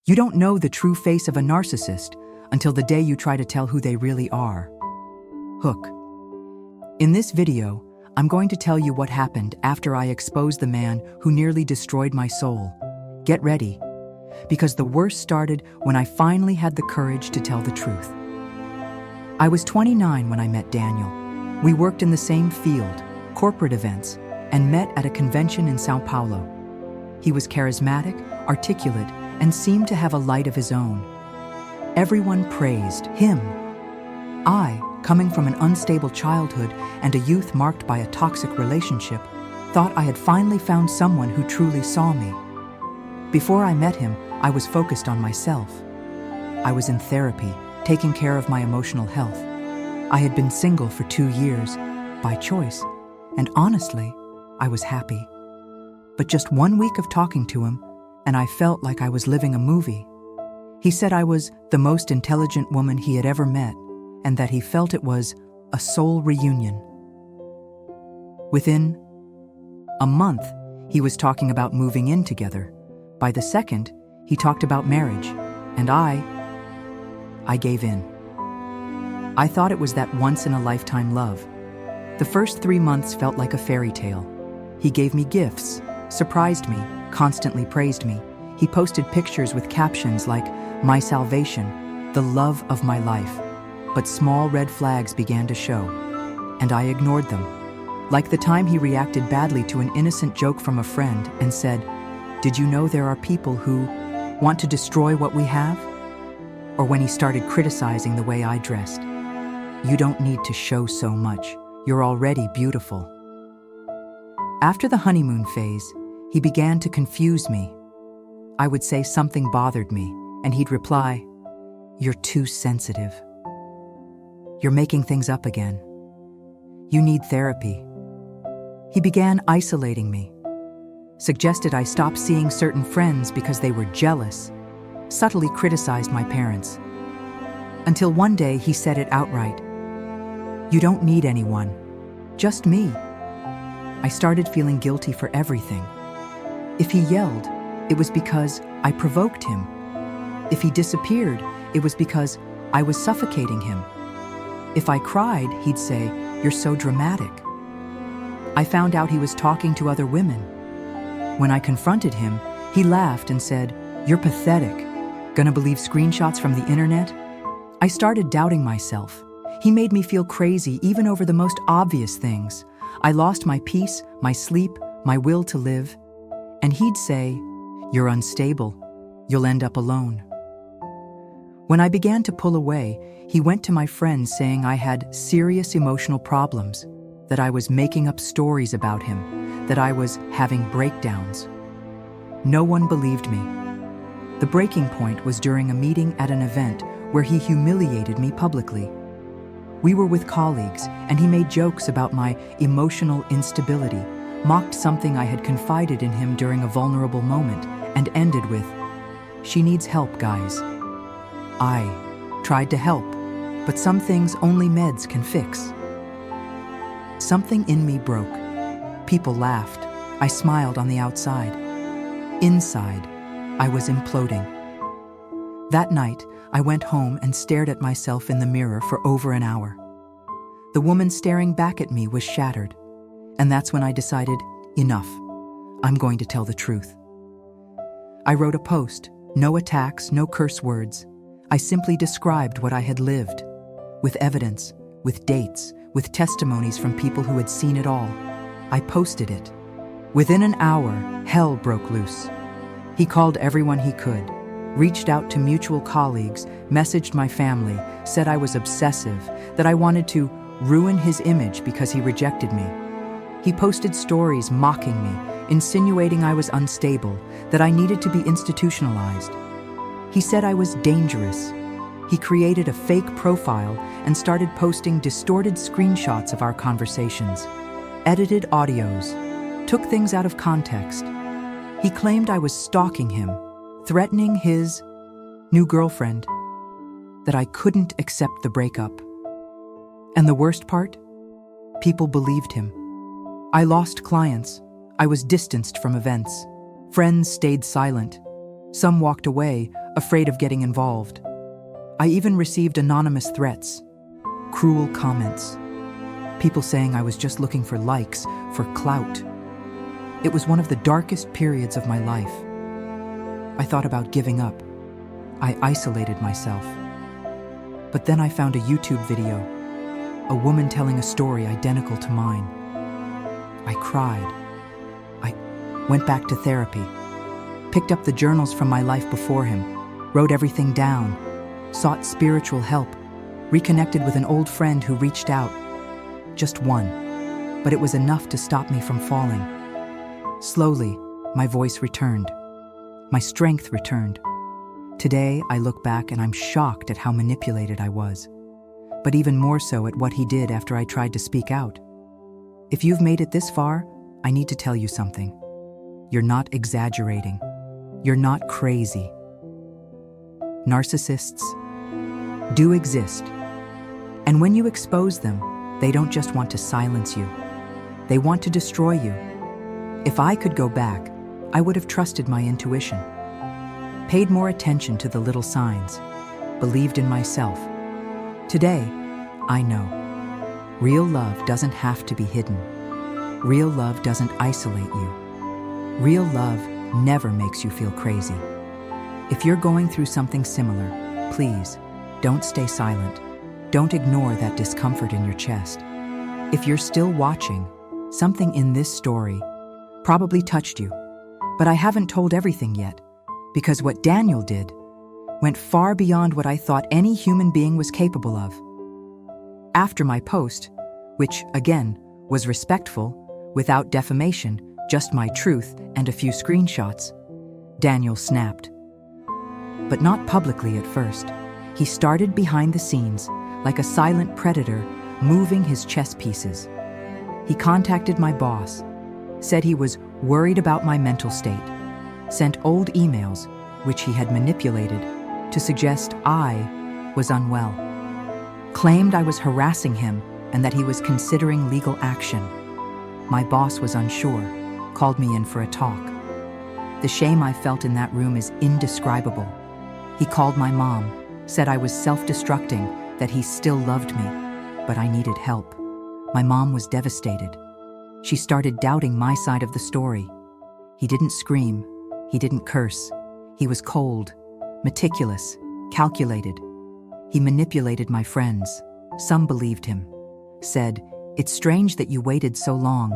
You don't know the true face of a narcissist until the day you try to tell who they really are. Hook. In this video, I'm going to tell you what happened after I exposed the man who nearly destroyed my soul. Get ready, because the worst started when I finally had the courage to tell the truth. I was 29 when I met Daniel. We worked in the same field, corporate events, and met at a convention in Sao Paulo. He was charismatic, articulate, and seemed to have a light of his own. Everyone praised him. I, coming from an unstable childhood and a youth marked by a toxic relationship, thought I had finally found someone who truly saw me. Before I met him, I was focused on myself. I was in therapy, taking care of my emotional health. I had been single for 2 years, by choice, and honestly, I was happy. But just 1 week of talking to him, and I felt like I was living a movie. He said I was the most intelligent woman he had ever met, and that he felt it was a soul reunion. Within a month, he was talking about moving in together. By the second, he talked about marriage, and I gave in. I thought it was that once-in-a-lifetime love. The first 3 months felt like a fairy tale. He gave me gifts, surprised me, constantly praised me. He posted pictures with captions like, "My salvation, the love of my life." But small red flags began to show, and I ignored them. Like the time he reacted badly to an innocent joke from a friend and said, "Did you know there are people who want to destroy what we have?" Or when he started criticizing the way I dressed. "You don't need to show so much. You're already beautiful." After the honeymoon phase, he began to confuse me. I would say something bothered me, and he'd reply, "You're too sensitive. You're making things up again. You need therapy." He began isolating me, suggested I stop seeing certain friends because they were jealous, subtly criticized my parents. Until one day he said it outright, "You don't need anyone, just me." I started feeling guilty for everything. If he yelled, it was because I provoked him. If he disappeared, it was because I was suffocating him. If I cried, he'd say, "You're so dramatic." I found out he was talking to other women. When I confronted him, he laughed and said, "You're pathetic. Gonna believe screenshots from the internet?" I started doubting myself. He made me feel crazy even over the most obvious things. I lost my peace, my sleep, my will to live. And he'd say, "You're unstable. You'll end up alone." When I began to pull away, he went to my friends saying I had serious emotional problems, that I was making up stories about him, that I was having breakdowns. No one believed me. The breaking point was during a meeting at an event where he humiliated me publicly. We were with colleagues, and he made jokes about my emotional instability, mocked something I had confided in him during a vulnerable moment, and ended with, "She needs help, guys." I tried to help, but some things only meds can fix. Something in me broke. People laughed. I smiled on the outside. Inside, I was imploding. That night, I went home and stared at myself in the mirror for over an hour. The woman staring back at me was shattered, and that's when I decided, enough. I'm going to tell the truth. I wrote a post, no attacks, no curse words. I simply described what I had lived, with evidence, with dates, with testimonies from people who had seen it all. I posted it. Within an hour, hell broke loose. He called everyone he could, reached out to mutual colleagues, messaged my family, said I was obsessive, that I wanted to ruin his image because he rejected me. He posted stories mocking me, insinuating I was unstable, that I needed to be institutionalized. He said I was dangerous. He created a fake profile and started posting distorted screenshots of our conversations, edited audios, took things out of context. He claimed I was stalking him, threatening his new girlfriend, that I couldn't accept the breakup. And the worst part? People believed him. I lost clients. I was distanced from events. Friends stayed silent. Some walked away, afraid of getting involved. I even received anonymous threats, cruel comments, people saying I was just looking for likes, for clout. It was one of the darkest periods of my life. I thought about giving up. I isolated myself. But then I found a YouTube video, a woman telling a story identical to mine. I cried. I went back to therapy, picked up the journals from my life before him, wrote everything down, sought spiritual help, reconnected with an old friend who reached out. Just one, but it was enough to stop me from falling. Slowly, my voice returned. My strength returned. Today, I look back and I'm shocked at how manipulated I was, but even more so at what he did after I tried to speak out. If you've made it this far, I need to tell you something. You're not exaggerating. You're not crazy. Narcissists do exist. And when you expose them, they don't just want to silence you. They want to destroy you. If I could go back, I would have trusted my intuition, paid more attention to the little signs, believed in myself. Today, I know. Real love doesn't have to be hidden. Real love doesn't isolate you. Real love never makes you feel crazy. If you're going through something similar, please, don't stay silent. Don't ignore that discomfort in your chest. If you're still watching, something in this story probably touched you. But I haven't told everything yet, because what Daniel did went far beyond what I thought any human being was capable of. After my post, which, again, was respectful, without defamation, just my truth and a few screenshots, Daniel snapped. But not publicly at first. He started behind the scenes, like a silent predator, moving his chess pieces. He contacted my boss, said he was worried about my mental state, sent old emails, which he had manipulated, to suggest I was unwell, claimed I was harassing him and that he was considering legal action. My boss was unsure, called me in for a talk. The shame I felt in that room is indescribable. He called my mom, said I was self-destructing, that he still loved me, but I needed help. My mom was devastated. She started doubting my side of the story. He didn't scream. He didn't curse. He was cold, meticulous, calculated. He manipulated my friends. Some believed him. Said, "It's strange that you waited so long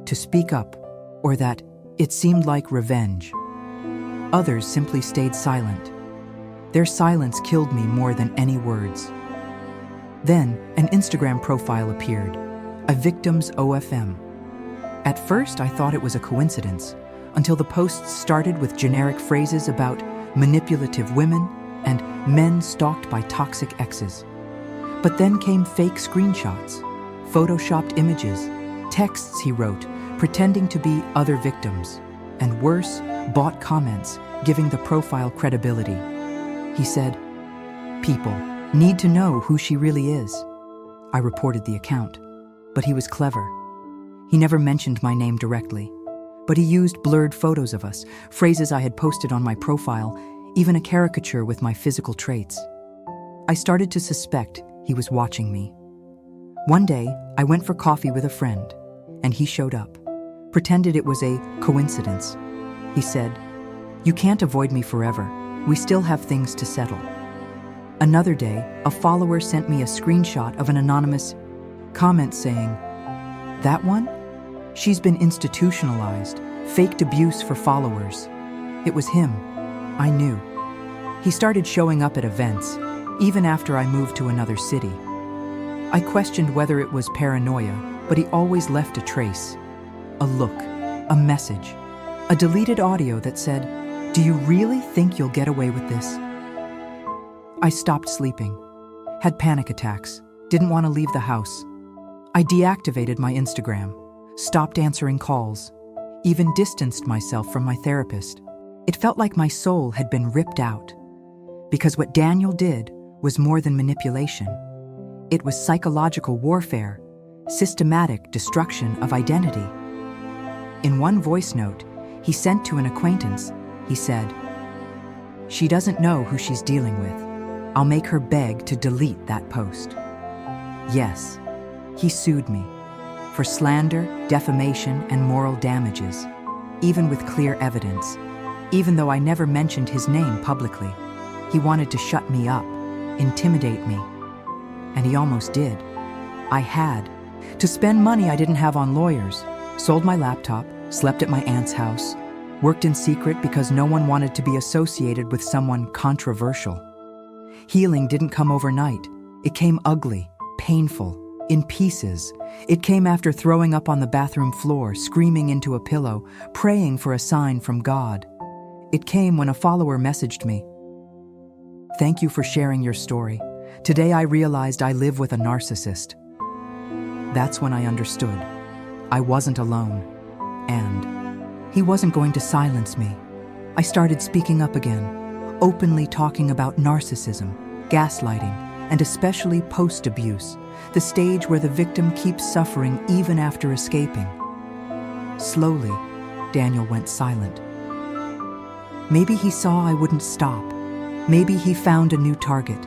to speak up," or that it seemed like revenge. Others simply stayed silent. Their silence killed me more than any words. Then, an Instagram profile appeared, a victim's OFM. At first, I thought it was a coincidence, until the posts started with generic phrases about manipulative women and men stalked by toxic exes. But then came fake screenshots, photoshopped images, texts he wrote, pretending to be other victims, and worse, bot comments, giving the profile credibility. He said, "People need to know who she really is." I reported the account, but he was clever. He never mentioned my name directly, but he used blurred photos of us, phrases I had posted on my profile, even a caricature with my physical traits. I started to suspect he was watching me. One day, I went for coffee with a friend, and he showed up, pretended it was a coincidence. He said, "You can't avoid me forever. We still have things to settle." Another day, a follower sent me a screenshot of an anonymous comment saying, "That one? She's been institutionalized, faked abuse for followers." It was him. I knew. He started showing up at events, even after I moved to another city. I questioned whether it was paranoia, but he always left a trace. A look, a message, a deleted audio that said, "Do you really think you'll get away with this?" I stopped sleeping, had panic attacks, didn't want to leave the house. I deactivated my Instagram, stopped answering calls, even distanced myself from my therapist. It felt like my soul had been ripped out, because what Daniel did was more than manipulation. It was psychological warfare, systematic destruction of identity. In one voice note he sent to an acquaintance, he said, She doesn't know who she's dealing with. I'll make her beg to delete that post. Yes, he sued me for slander, defamation, and moral damages, even with clear evidence. Even though I never mentioned his name publicly, he wanted to shut me up, intimidate me. And he almost did. I had to spend money I didn't have on lawyers, sold my laptop, slept at my aunt's house, worked in secret because no one wanted to be associated with someone controversial. Healing didn't come overnight. It came ugly, painful, in pieces. It came after throwing up on the bathroom floor, screaming into a pillow, praying for a sign from God. It came when a follower messaged me. "Thank you for sharing your story. Today I realized I live with a narcissist." That's when I understood. I wasn't alone. And he wasn't going to silence me. I started speaking up again, openly talking about narcissism, gaslighting, and especially post-abuse, the stage where the victim keeps suffering even after escaping. Slowly, Daniel went silent. Maybe he saw I wouldn't stop. Maybe he found a new target.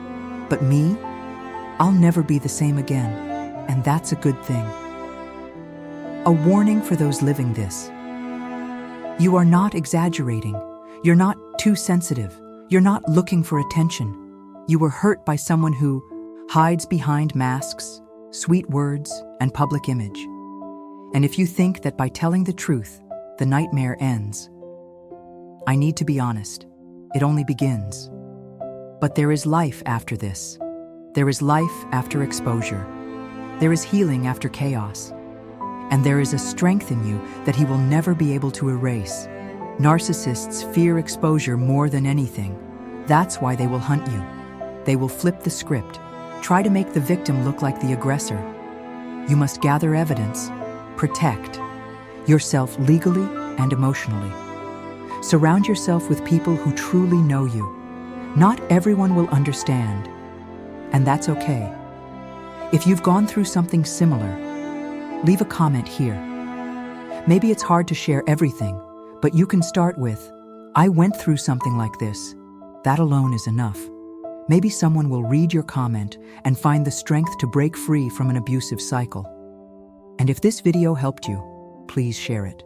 But me? I'll never be the same again, and that's a good thing. A warning for those living this. You are not exaggerating. You're not too sensitive. You're not looking for attention. You were hurt by someone who hides behind masks, sweet words, and public image. And if you think that by telling the truth, the nightmare ends, I need to be honest. It only begins. But there is life after this. There is life after exposure. There is healing after chaos. And there is a strength in you that he will never be able to erase. Narcissists fear exposure more than anything. That's why they will hunt you. They will flip the script, try to make the victim look like the aggressor. You must gather evidence, protect yourself legally and emotionally. Surround yourself with people who truly know you. Not everyone will understand, and that's okay. If you've gone through something similar, leave a comment here. Maybe it's hard to share everything, but you can start with, "I went through something like this." That alone is enough. Maybe someone will read your comment and find the strength to break free from an abusive cycle. And if this video helped you, please share it.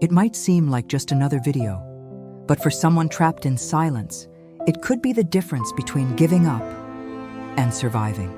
It might seem like just another video, but for someone trapped in silence, it could be the difference between giving up and surviving.